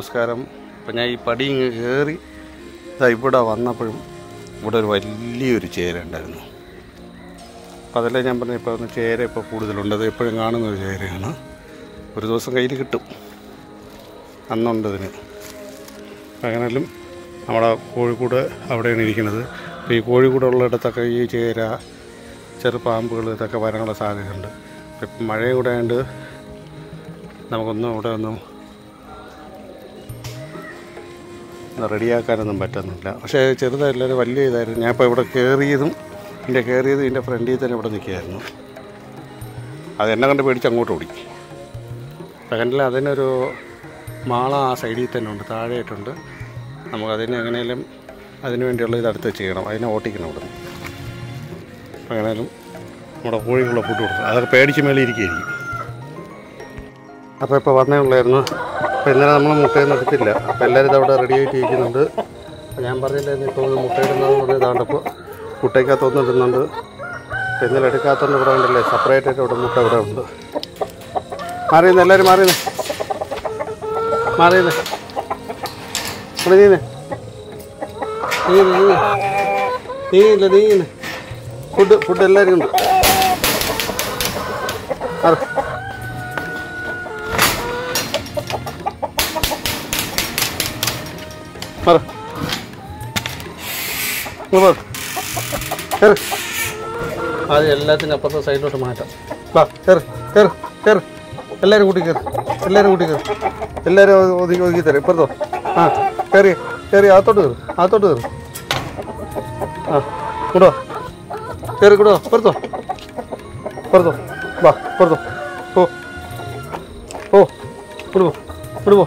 നമസ്കാരം. അപ്പോൾ ഞാൻ ഈ പടി ഇങ്ങ് കയറി ഇവിടെ വന്നപ്പോഴും ഇവിടെ ഒരു വലിയൊരു ചേര ഉണ്ടായിരുന്നു. അപ്പോൾ അതല്ലേ ഞാൻ പറഞ്ഞു, ഇപ്പോൾ ചേര ഇപ്പോൾ കൂടുതലുണ്ട്. അത് എപ്പോഴും കാണുന്നൊരു ചേരയാണ്. ഒരു ദിവസം കയ്യിൽ കിട്ടും, അന്നുണ്ട് ഇതിന്. അങ്ങനെയും നമ്മുടെ കോഴിക്കോട് അവിടെയാണ് ഇരിക്കുന്നത്. അപ്പോൾ ഈ കോഴിക്കോട് ഉള്ളിടത്തൊക്കെ ഈ ചേര, ചെറുപാമ്പുകൾ ഇതൊക്കെ വരാനുള്ള സാധ്യതയുണ്ട്. ഇപ്പം മഴയും കൂടെ ആയതുകൊണ്ട് നമുക്കൊന്നും ഇവിടെ ഒന്നും റെഡിയാക്കാനൊന്നും പറ്റുന്നില്ല. പക്ഷേ ചെറുതായില്ലാതെ വലിയ ഇതായിരുന്നു. ഞാനിപ്പോൾ ഇവിടെ കയറിയതും ഇതിൻ്റെ ഫ്രണ്ടിൽ തന്നെ ഇവിടെ നിൽക്കുകയായിരുന്നു. അതെന്നെ കണ്ട് പേടിച്ച് അങ്ങോട്ട് ഓടി. സെക്കൻഡിൽ അതിനൊരു മാള ആ സൈഡിൽ തന്നെ ഉണ്ട്, താഴെയായിട്ടുണ്ട്. നമുക്കതിന് എങ്ങനെയും അതിന് വേണ്ടിയുള്ള ഇത് അടുത്ത് ചെയ്യണം, അതിനെ ഓട്ടിക്കണം ഇവിടെ നിന്ന്. എങ്ങനെയാലും നമ്മുടെ കോഴിക്കുള്ള ഫുഡ് കൊടുക്കും. അതൊക്കെ പേടിച്ച് മേളിൽ ഇരിക്കുകയായിരിക്കും. അപ്പോൾ ഇപ്പോൾ വന്നേ ഉള്ളായിരുന്നു. അപ്പോൾ ഇന്നലെ നമ്മൾ മുട്ടയൊന്നും എടുത്തില്ല. അപ്പോൾ എല്ലാവരും ഇതവിടെ റെഡി ആയിട്ട് ഇരിക്കുന്നുണ്ട്. അപ്പോൾ ഞാൻ പറഞ്ഞില്ലായിരുന്നു ഇപ്പോൾ മുട്ടയിടുന്നതെന്ന് പറഞ്ഞ് ഇതാണ്ടപ്പോൾ മുട്ടയ്ക്കകത്തൊന്നും ഇടുന്നുണ്ട്. അപ്പോൾ ഇന്നലെ എടുക്കാത്തതുകൊണ്ട് ഇവിടെ ഉണ്ടല്ലേ, സെപ്പറേറ്റായിട്ട് ഇവിടെ മുട്ട ഇവിടെ ഉണ്ട്. മാറിയെന്ന് എല്ലാവരും മാറിയെന്ന് ഇവിടെ നീങ്ങുന്നു. ഫുഡ് എല്ലാവരും ഉണ്ട്. അത് എല്ലാത്തിനും അപ്പുറത്തെ സൈഡിലോട്ട് മാറ്റാം. വാ കയറ്. എല്ലാവരും കൂട്ടി കയറി. എല്ലാവരും ഒതുക്കി തരാം. ഇപ്പുറത്തോ കയറി അകത്തോട്ട് കയറി. കൂടോ കയറി കൂടോ. പുറത്തോ വാ. പുറത്തോ വിടുവോ.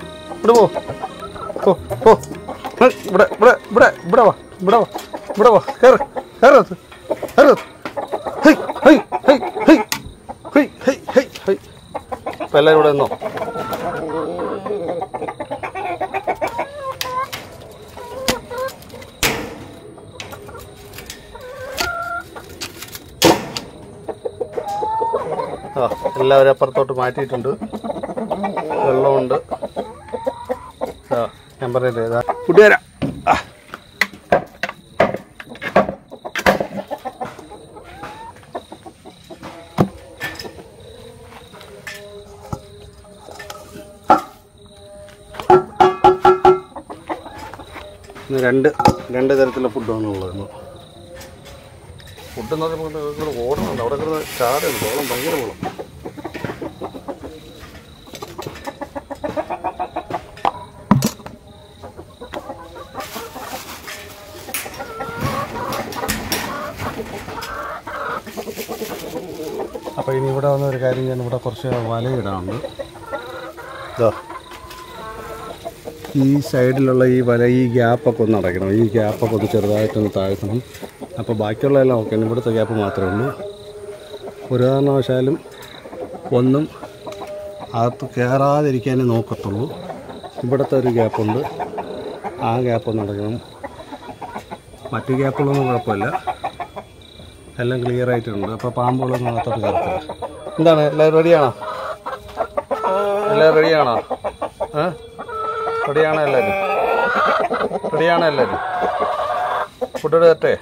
ഇവിടെ വാ. കയറ്. ഇപ്പം എല്ലാവരും ഇവിടെ നിന്നോ. എല്ലാവരും അപ്പുറത്തോട്ട് മാറ്റിയിട്ടുണ്ട്. വെള്ളമുണ്ട്. ഞാൻ പറഞ്ഞില്ലേ, ഇതാ കൂട്ടുകാരാ. രണ്ട് തരത്തിലുള്ള ഫുഡാണ് ഉള്ളത്. ഫുഡെന്ന് പറയുമ്പോൾ ഓടണുണ്ട്. അവിടെ കിടന്ന് ചാടുണ്ട്. ഓളം ഭയങ്കര ഓളം. അപ്പോൾ ഇനി ഇവിടെ വന്ന ഒരു കാര്യം, ഞാൻ ഇവിടെ കുറച്ച് വലയിടാനുണ്ട്. ഇതാ ഈ സൈഡിലുള്ള ഈ വല, ഈ ഗ്യാപ്പൊക്കെ ഒന്ന് അടയ്ക്കണം. ഈ ഗ്യാപ്പൊക്കെ ഒന്ന് ചെറുതായിട്ടൊന്ന് താഴ്ത്തണം. അപ്പോൾ ബാക്കിയുള്ളതെല്ലാം ഓക്കെ. ഇവിടുത്തെ ഗ്യാപ്പ് മാത്രമേ ഉള്ളൂ. ഒരു കാരണവശാലും ഒന്നും അകത്ത് കയറാതിരിക്കാനേ നോക്കത്തുള്ളൂ. ഇവിടുത്തെ ഒരു ഗ്യാപ്പുണ്ട്, ആ ഗ്യാപ്പൊന്ന് അടയ്ക്കണം. മറ്റു ഗ്യാപ്പുകളൊന്നും കുഴപ്പമില്ല, എല്ലാം ക്ലിയർ ആയിട്ടുണ്ട്. അപ്പോൾ പാമ്പുകളൊന്നും അകത്തോട്ട് കയറത്തില്ല. എന്താണ്, എല്ലാവരും റെഡിയാണോ? റെഡിയാണോ എല്ലാവരും? ഫുഡ് തരട്ടെ?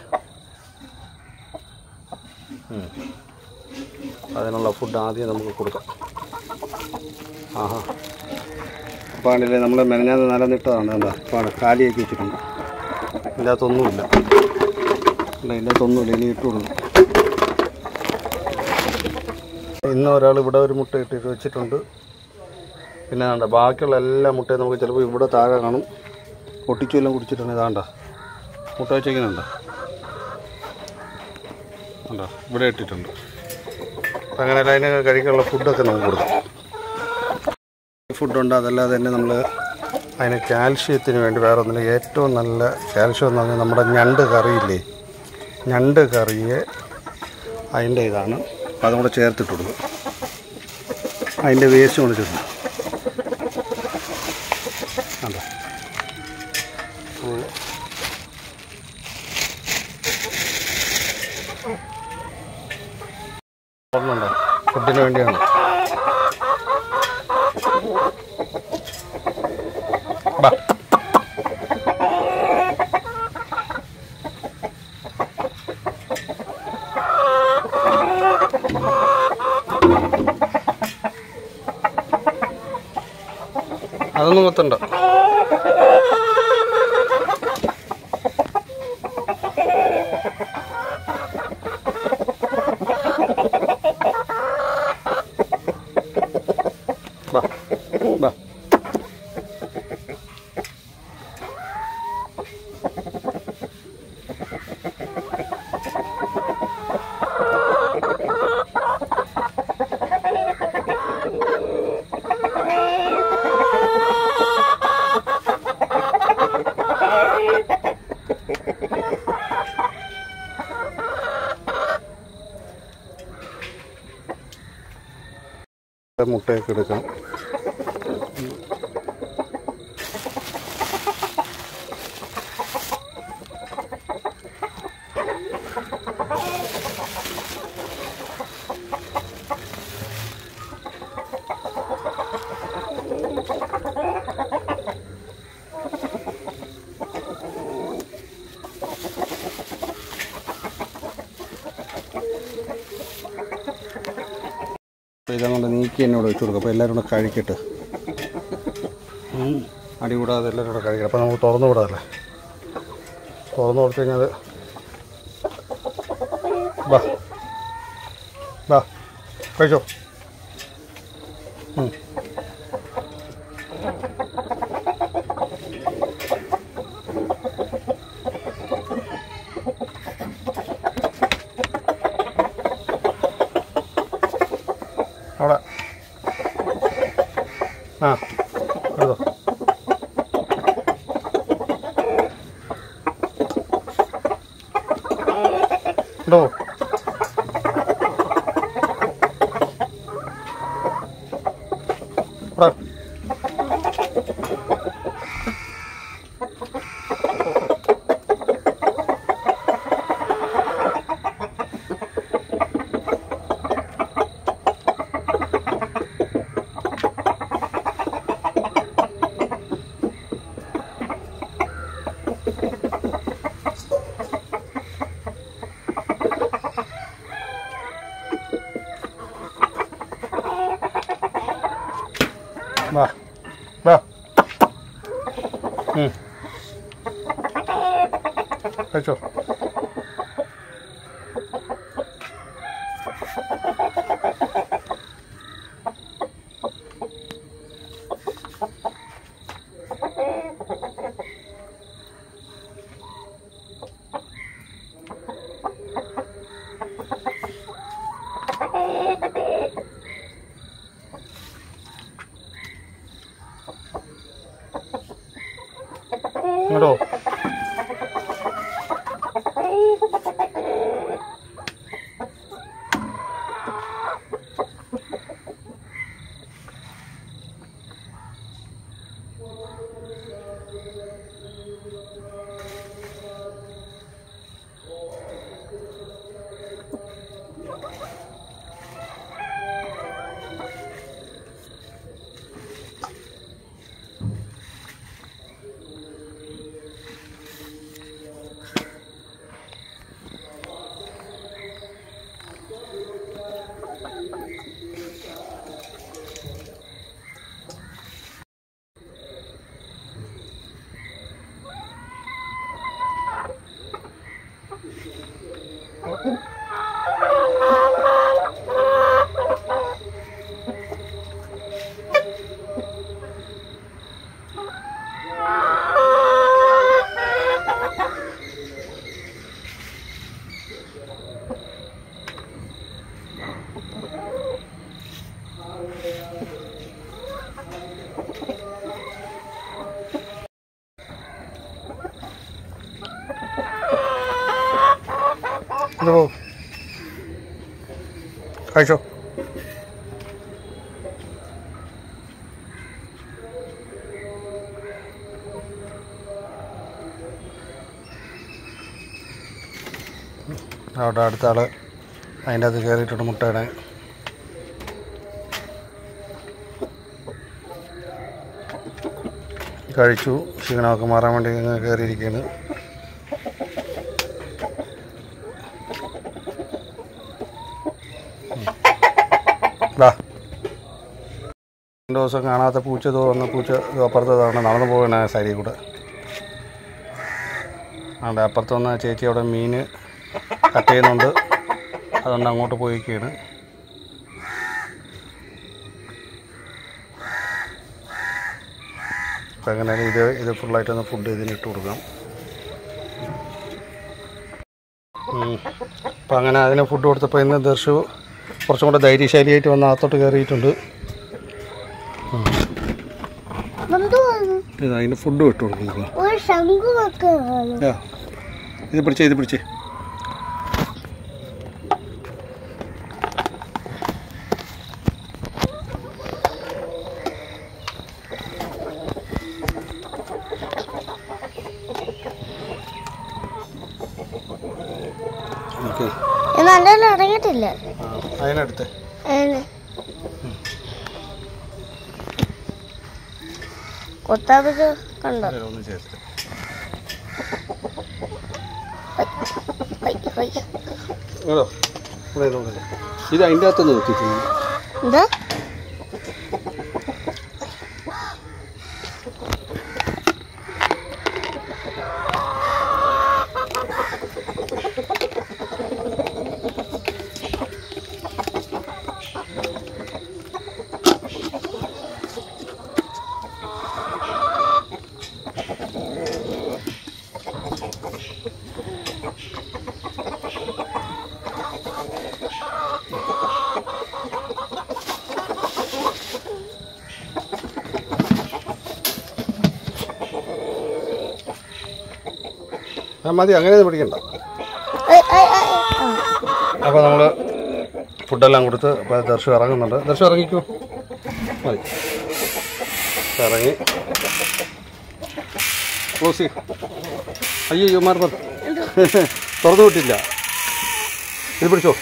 അതിനുള്ള ഫുഡ് ആദ്യം നമുക്ക് കൊടുക്കാം. അപ്പോൾ ആണല്ലേ നമ്മൾ മെനഞ്ഞാന്ന് നിലനിട്ടതാണ്. എന്താ കാലിയാക്കി വെച്ചിട്ടുണ്ട്. ഇതിനകത്തൊന്നുമില്ല. ഇനി ഇട്ടുള്ളൂ. ഇന്ന് ഒരാൾ ഇവിടെ ഒരു മുട്ട ഇട്ടിട്ട് വെച്ചിട്ടുണ്ട്. പിന്നെ വേണ്ട ബാക്കിയുള്ള എല്ലാ മുട്ടയും നമുക്ക് ചിലപ്പോൾ ഇവിടെ താഴെ കാണും. പൊട്ടിച്ചു എല്ലാം കുടിച്ചിട്ടുണ്ട്. ഇതാണ്ട മുട്ട വെച്ചേക്കുന്നുണ്ടോ? ഇവിടെ ഇട്ടിട്ടുണ്ട്. അപ്പം അങ്ങനെ അതിന് കഴിക്കാനുള്ള ഫുഡൊക്കെ നമുക്ക് കൊടുക്കും. ഫുഡുണ്ട്. അതല്ലാതെ തന്നെ നമ്മൾ അതിന് കാൽഷ്യത്തിന് വേണ്ടി വേറെ ഒന്നില്ല. ഏറ്റവും നല്ല കാൽഷ്യം എന്ന് പറഞ്ഞാൽ നമ്മുടെ ഞണ്ട് കറിയില്ലേ, ഞണ്ട് കറിയെ അതിൻ്റെ ഇതാണ്. അപ്പോൾ അതും കൂടെ ചേർത്തിട്ട് കൊടുക്കും. അതിൻ്റെ വേസ്റ്റ് കൊണ്ട് ചേർക്കും. അതെ, ഫുഡിന് വേണ്ടിയാണ്. അതൊന്നും കൊത്തണ്ട. ബാ ബാ. മുട്ടയൊക്കെ എടുക്കാം. അപ്പോൾ ഇതങ്ങോട്ട് നീക്കി എന്നോട് വെച്ച് കൊടുക്കും. അപ്പോൾ എല്ലാവരും കൂടെ കഴിക്കട്ടെ, അടി കൂടാതെ എല്ലാവരും കൂടെ കഴിക്കണം. അപ്പോൾ നമുക്ക് തുറന്നു വിടാമല്ലേ. തുറന്നു കൊടുത്തു കഴിഞ്ഞാൽ ബാ ബാ കഴിച്ചോ. അവിടെ ആ എടുത്തോ. ഉണ്ടോ? വാ വാ. കഴിച്ചോ. ഇങ്ങോട്ടോ. ഇതോ കഴിച്ചോ. അവിടെ അടുത്ത ആൾ അതിൻ്റെ അകത്ത് കയറിയിട്ടുണ്ട് മുട്ടയുടെ. കഴിച്ചു. ക്ഷീണമൊക്കെ മാറാൻ വേണ്ടി കയറിയിരിക്കുകയാണ്. വാ 2 ദിവസം കാണാത്ത പൂച്ച തോന്നുന്ന പൂച്ച അപ്പുറത്തതാണ് നടന്നു പോകണ സൈഡിൽ കൂടെ. അവിടെ അപ്പുറത്ത് വന്ന ചേച്ചി അവിടെ മീൻ കട്ട് ചെയ്യുന്നുണ്ട്, അതുകൊണ്ട് അങ്ങോട്ട് പോയിരിക്കുകയാണ്. അപ്പം എങ്ങനെയാലും ഇത് ഫുള്ളായിട്ടൊന്ന് ഫുഡ് ഇതിനിട്ട് കൊടുക്കാം. അപ്പം അങ്ങനെ അതിന് ഫുഡ് കൊടുത്തപ്പോൾ ഇന്ന് ദർശു കുറച്ചും കൂടെ ധൈര്യശാലിയായിട്ട് വന്ന് അകത്തോട്ട് കയറിയിട്ടുണ്ട്. അതിന് ഫുഡ് ഇട്ട് കൊടുക്കുന്നു. ഇത് പിടിച്ചേ ഇറങ്ങിട്ടില്ല. അതിനടുത്ത് കൊത്താപ്പിച്ച് കണ്ടോ? ഇത് അതിൻ്റെ അകത്തൊന്ന് നോക്കിക്കുന്നു. എന്താ മതി, അങ്ങനെയൊന്നും പിടിക്കണ്ട. അപ്പോൾ നമ്മൾ ഫുഡെല്ലാം കൊടുത്ത് ഇപ്പോൾ ദർശു ഇറങ്ങുന്നുണ്ട്. ദർശു ഇറങ്ങിക്കോ, മതി, ഇറങ്ങി ക്ലോസ്. അയ്യോ മാറി തുറന്നു വിട്ടില്ല. ഇത് പിടിച്ചോ.